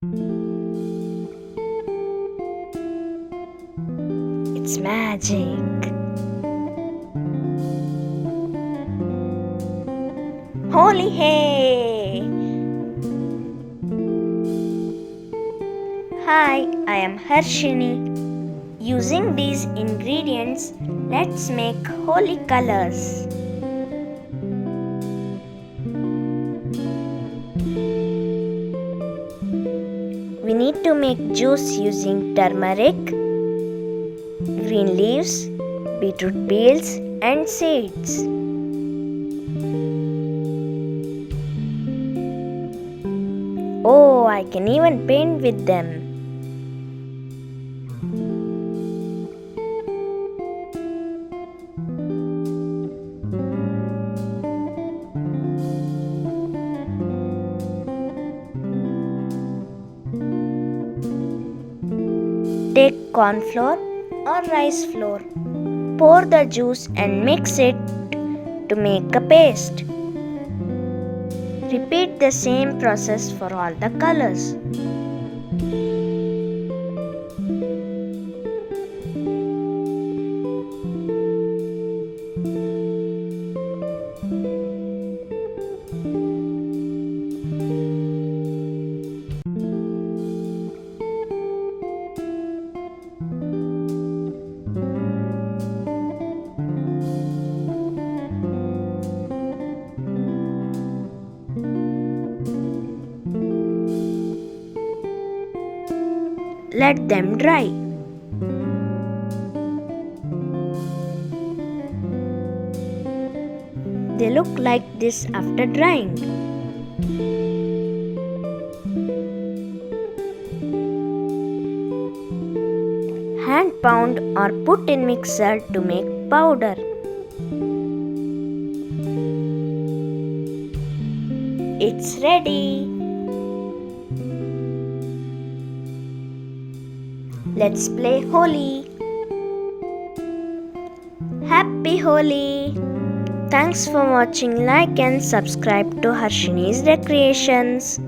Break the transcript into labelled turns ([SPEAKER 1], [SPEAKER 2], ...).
[SPEAKER 1] It's magic. Holy hey! Hi, I am Harshini. Using these ingredients, let's make holy colors. We need to make juice using turmeric, green leaves, beetroot peels and seeds. Oh, I can even paint with them. Take corn flour or rice flour. Pour the juice and mix it to make a paste. Repeat the same process for all the colors. Let them dry. They look like this after drying. Hand pound or put in mixer to make powder. It's ready. Let's play Holi. Happy Holi! Thanks for watching. Like and subscribe to Harshini's Recreations.